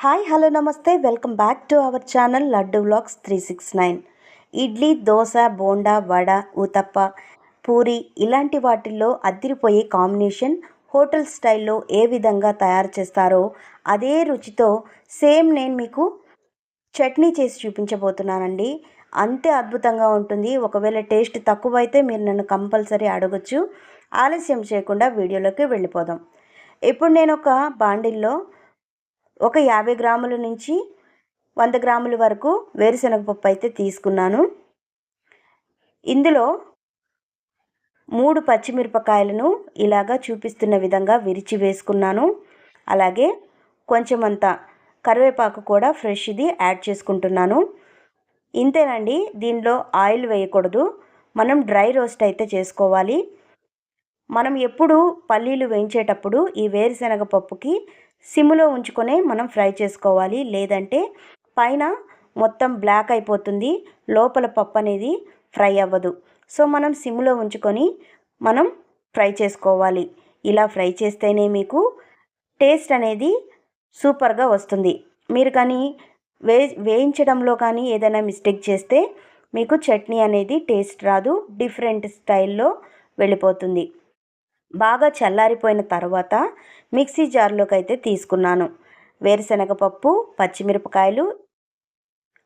Hi hello నమస్తే welcome back to our channel laddu vlogs 369. Idli, dosa, bonda, vada, Uthappa, puri ఇలాంటి వాటిల్లో అదిరిపోయే కాంబినేషన్ హోటల్ స్టైల్లో ఏ విధంగా తయారు చేస్తారో అదే రుచితో సేమ్ నేను మీకు చట్నీ చేసి చూపించబోతున్నానండి. అంతే అద్భుతంగా ఉంటుంది. ఒకవేళ టేస్ట్ తక్కువైతే మీరు నన్ను కంపల్సరీ అడగొచ్చు. ఆలస్యం చేయకుండా వీడియోలోకి వెళ్ళిపోదాం. ఇప్పుడు నేను ఒక బాండిల్లో ఒక 50 గ్రాముల నుంచి 100 గ్రాముల వరకు వేరుశనగపప్పు అయితే తీసుకున్నాను. ఇందులో 3 పచ్చిమిరపకాయలను ఇలాగా చూపిస్తున్న విధంగా విరిచి వేసుకున్నాను. అలాగే కొంచెమంత కరివేపాకు కూడా ఫ్రెష్ది యాడ్ చేసుకుంటున్నాను. ఇంతేనండి, దీనిలో ఆయిల్ వేయకూడదు. మనం డ్రై రోస్ట్ అయితే చేసుకోవాలి. మనం ఎప్పుడు పల్లీలు వేయించేటప్పుడు ఈ వేరుశనగ పప్పుకి సిమ్లో ఉంచుకొనే మనం ఫ్రై చేసుకోవాలి. లేదంటే పైన మొత్తం బ్లాక్ అయిపోతుంది, లోపల పప్పు అనేది ఫ్రై అవ్వదు. సో మనం సిమ్లో ఉంచుకొని మనం ఫ్రై చేసుకోవాలి. ఇలా ఫ్రై చేస్తేనే మీకు టేస్ట్ అనేది సూపర్గా వస్తుంది. మీరు కానీ వేయించడంలో కానీ ఏదైనా మిస్టేక్ చేస్తే మీకు చట్నీ అనేది టేస్ట్ రాదు, డిఫరెంట్ స్టైల్లో వెళ్ళిపోతుంది. బాగా చల్లారిపోయిన తర్వాత మిక్సీ జార్లోకి అయితే తీసుకున్నాను. వేరుశనగపప్పు, పచ్చిమిరపకాయలు,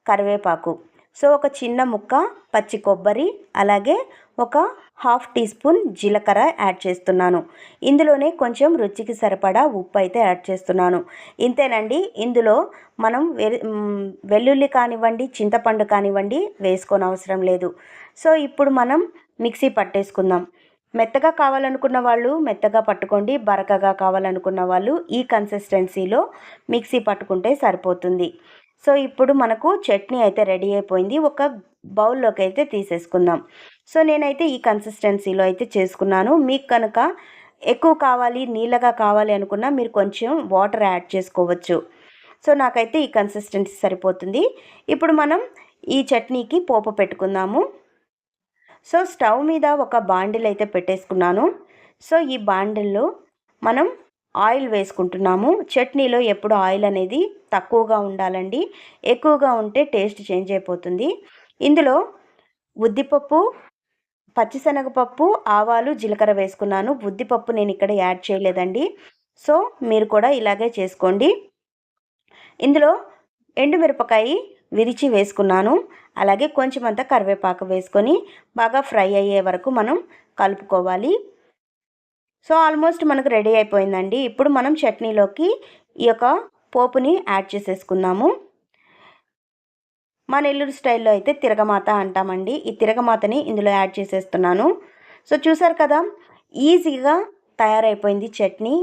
కరివేపాకు, సో ఒక చిన్న ముక్క పచ్చి కొబ్బరి, అలాగే ఒక 1/2 టీ స్పూన్ జీలకర్ర యాడ్ చేస్తున్నాను. ఇందులోనే కొంచెం రుచికి సరిపడా ఉప్పు అయితే యాడ్ చేస్తున్నాను. ఇంతేనండి. ఇందులో మనం వెల్లుల్లి కానివ్వండి, చింతపండు కానివ్వండి వేసుకోనవసరం లేదు. సో ఇప్పుడు మనం మిక్సీ పట్టేసుకుందాం. మెత్తగా కావాలనుకున్న వాళ్ళు మెత్తగా పట్టుకోండి, బరకగా కావాలనుకున్న వాళ్ళు ఈ కన్సిస్టెన్సీలో మిక్సీ పట్టుకుంటే సరిపోతుంది. సో ఇప్పుడు మనకు చట్నీ అయితే రెడీ అయిపోయింది. ఒక బౌల్లోకి అయితే తీసేసుకుందాం. సో నేనైతే ఈ కన్సిస్టెన్సీలో అయితే చేసుకున్నాను. మీకు కనుక ఎక్కువ కావాలి, నీళ్ళగా కావాలి అనుకున్నా మీరు కొంచెం వాటర్ యాడ్ చేసుకోవచ్చు. సో నాకైతే ఈ కన్సిస్టెన్సీ సరిపోతుంది. ఇప్పుడు మనం ఈ చట్నీకి పోపు పెట్టుకుందాము. సో స్టవ్ మీద ఒక బాండిల్ అయితే పెట్టేసుకున్నాను. సో ఈ బాండిల్లో మనం ఆయిల్ వేసుకుంటున్నాము. చట్నీలో ఎప్పుడు ఆయిల్ అనేది తక్కువగా ఉండాలండి, ఎక్కువగా ఉంటే టేస్ట్ చేంజ్ అయిపోతుంది. ఇందులో ఉద్దిపప్పు, పచ్చిశనగపప్పు, ఆవాలు, జీలకర్ర వేసుకున్నాను. ఉద్దిపప్పు నేను ఇక్కడ యాడ్ చేయలేదండి. సో మీరు కూడా ఇలాగే చేసుకోండి. ఇందులో ఎండుమిరపకాయ విరిచి వేసుకున్నాను. అలాగే కొంచెం అంత కరివేపాకు వేసుకొని బాగా ఫ్రై అయ్యే వరకు మనం కలుపుకోవాలి. సో ఆల్మోస్ట్ మనకు రెడీ అయిపోయిందండి. ఇప్పుడు మనం చట్నీలోకి ఈ యొక్క పోపుని యాడ్ చేసేసుకుందాము. మా నెల్లూరు స్టైల్లో అయితే తిరగమాత అంటామండి. ఈ తిరగమాతని ఇందులో యాడ్ చేసేస్తున్నాను. సో చూసారు కదా, ఈజీగా తయారైపోయింది చట్నీ.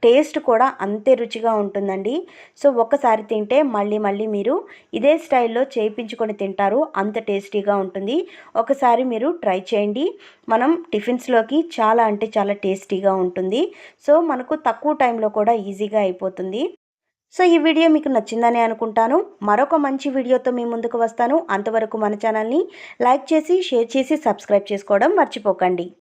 టేస్ట్ కూడా అంతే రుచిగా ఉంటుందండి. సో ఒక్కసారి తింటే మళ్ళీ మళ్ళీ మీరు ఇదే స్టైల్లో చేయించుకొని తింటారు, అంత టేస్టీగా ఉంటుంది. ఒకసారి మీరు ట్రై చేయండి. మనం టిఫిన్స్లోకి చాలా అంటే చాలా టేస్టీగా ఉంటుంది. సో మనకు తక్కువ టైంలో కూడా ఈజీగా అయిపోతుంది. సో ఈ వీడియో మీకు నచ్చిందని అనుకుంటాను. మరొక మంచి వీడియోతో మీ ముందుకు వస్తాను. అంతవరకు మన ఛానల్ని లైక్ చేసి, షేర్ చేసి, సబ్స్క్రైబ్ చేసుకోవడం మర్చిపోకండి.